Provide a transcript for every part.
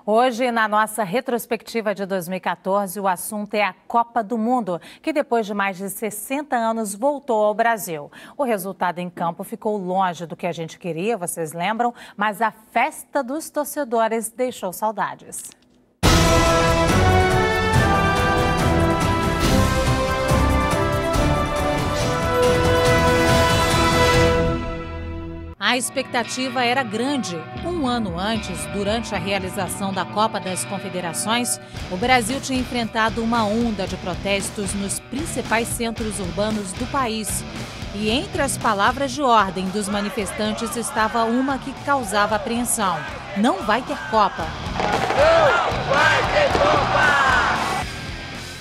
Hoje, na nossa retrospectiva de 2014, o assunto é a Copa do Mundo, que depois de mais de 60 anos voltou ao Brasil. O resultado em campo ficou longe do que a gente queria, vocês lembram? Mas a festa dos torcedores deixou saudades. A expectativa era grande. Um ano antes, durante a realização da Copa das Confederações, o Brasil tinha enfrentado uma onda de protestos nos principais centros urbanos do país. E entre as palavras de ordem dos manifestantes estava uma que causava apreensão: não vai ter Copa. Não vai ter Copa!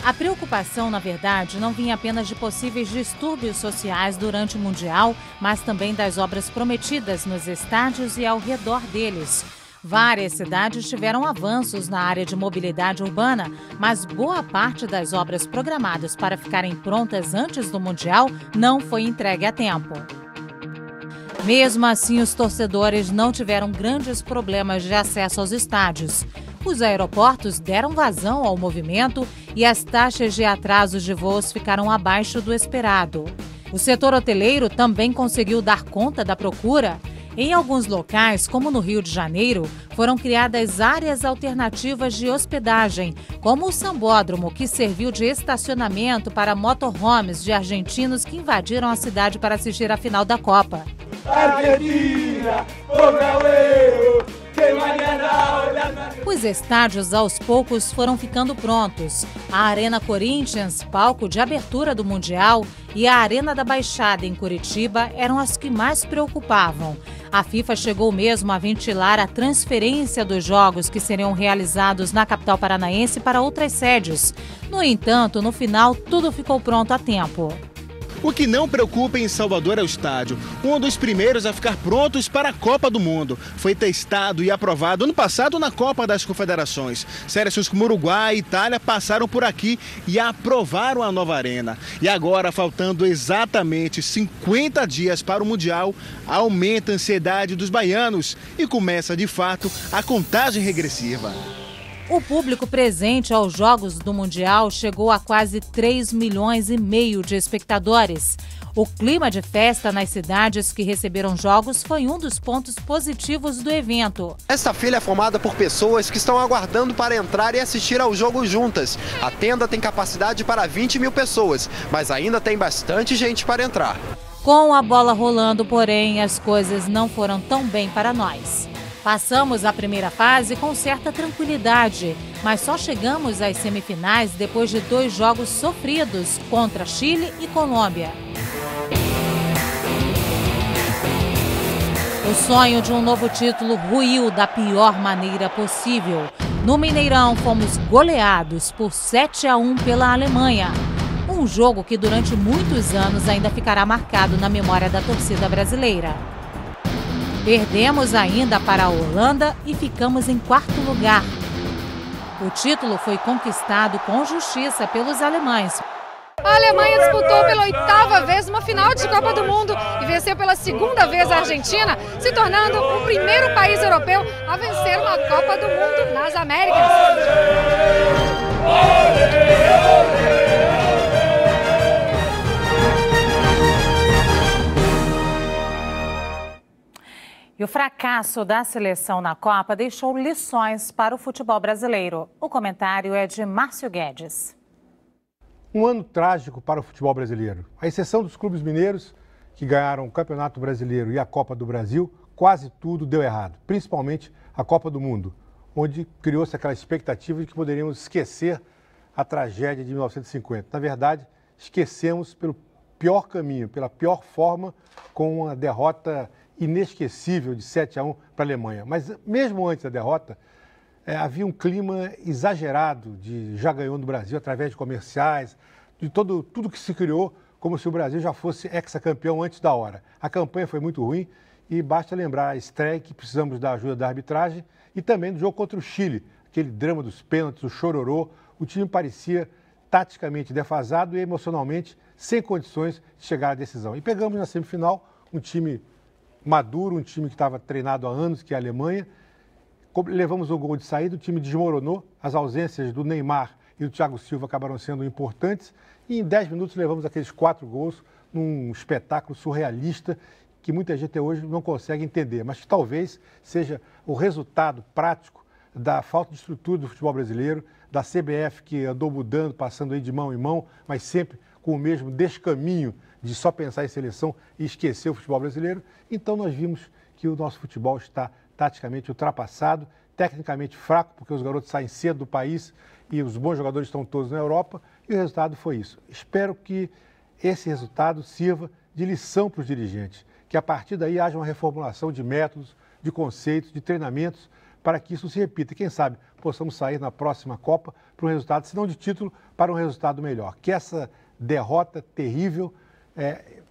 A preocupação, na verdade, não vinha apenas de possíveis distúrbios sociais durante o Mundial, mas também das obras prometidas nos estádios e ao redor deles. Várias cidades tiveram avanços na área de mobilidade urbana, mas boa parte das obras programadas para ficarem prontas antes do Mundial não foi entregue a tempo. Mesmo assim, os torcedores não tiveram grandes problemas de acesso aos estádios. Os aeroportos deram vazão ao movimento e as taxas de atrasos de voos ficaram abaixo do esperado. O setor hoteleiro também conseguiu dar conta da procura. Em alguns locais, como no Rio de Janeiro, foram criadas áreas alternativas de hospedagem, como o Sambódromo, que serviu de estacionamento para motorhomes de argentinos que invadiram a cidade para assistir à final da Copa. Argentina, o gauleiro, quem Os estádios, aos poucos, foram ficando prontos. A Arena Corinthians, palco de abertura do Mundial, e a Arena da Baixada, em Curitiba, eram as que mais preocupavam. A FIFA chegou mesmo a ventilar a transferência dos jogos que seriam realizados na capital paranaense para outras sedes. No entanto, no final, tudo ficou pronto a tempo. O que não preocupa em Salvador é o estádio, um dos primeiros a ficar prontos para a Copa do Mundo. Foi testado e aprovado ano passado na Copa das Confederações. Seleções como Uruguai e Itália passaram por aqui e aprovaram a nova arena. E agora, faltando exatamente 50 dias para o Mundial, aumenta a ansiedade dos baianos e começa, de fato, a contagem regressiva. O público presente aos Jogos do Mundial chegou a quase 3,5 milhões de espectadores. O clima de festa nas cidades que receberam jogos foi um dos pontos positivos do evento. Esta fila é formada por pessoas que estão aguardando para entrar e assistir ao jogo juntas. A tenda tem capacidade para 20 mil pessoas, mas ainda tem bastante gente para entrar. Com a bola rolando, porém, as coisas não foram tão bem para nós. Passamos a primeira fase com certa tranquilidade, mas só chegamos às semifinais depois de 2 jogos sofridos contra Chile e Colômbia. O sonho de um novo título ruiu da pior maneira possível. No Mineirão, fomos goleados por 7-1 pela Alemanha. Um jogo que durante muitos anos ainda ficará marcado na memória da torcida brasileira. Perdemos ainda para a Holanda e ficamos em 4º lugar. O título foi conquistado com justiça pelos alemães. A Alemanha disputou pela 8ª vez uma final de Copa do Mundo e venceu pela 2ª vez a Argentina, se tornando o primeiro país europeu a vencer uma Copa do Mundo nas Américas. E o fracasso da seleção na Copa deixou lições para o futebol brasileiro. O comentário é de Márcio Guedes. Um ano trágico para o futebol brasileiro. À exceção dos clubes mineiros, que ganharam o Campeonato Brasileiro e a Copa do Brasil, quase tudo deu errado, principalmente a Copa do Mundo, onde criou-se aquela expectativa de que poderíamos esquecer a tragédia de 1950. Na verdade, esquecemos pelo pior caminho, pela pior forma, com uma derrota inesquecível de 7-1 para a Alemanha. Mas mesmo antes da derrota, havia um clima exagerado de já ganhou no Brasil através de comerciais, de tudo que se criou como se o Brasil já fosse hexacampeão antes da hora. A campanha foi muito ruim e basta lembrar a estreia que precisamos da ajuda da arbitragem e também do jogo contra o Chile, aquele drama dos pênaltis, o chororô. O time parecia taticamente defasado e emocionalmente sem condições de chegar à decisão. E pegamos na semifinal um time maduro, um time que estava treinado há anos, que é a Alemanha, levamos um gol de saída, o time desmoronou, as ausências do Neymar e do Thiago Silva acabaram sendo importantes e em 10 minutos levamos aqueles 4 gols num espetáculo surrealista que muita gente até hoje não consegue entender, mas que talvez seja o resultado prático da falta de estrutura do futebol brasileiro, da CBF que andou mudando, passando aí de mão em mão, mas sempre com o mesmo descaminho de só pensar em seleção e esquecer o futebol brasileiro. Então nós vimos que o nosso futebol está taticamente ultrapassado, tecnicamente fraco, porque os garotos saem cedo do país e os bons jogadores estão todos na Europa, e o resultado foi isso. Espero que esse resultado sirva de lição para os dirigentes, que a partir daí haja uma reformulação de métodos, de conceitos, de treinamentos, para que isso se repita. E quem sabe possamos sair na próxima Copa para um resultado, se não de título, para um resultado melhor. Que essa derrota terrível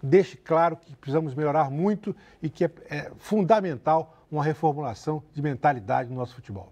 deixe claro que precisamos melhorar muito e que é fundamental uma reformulação de mentalidade no nosso futebol.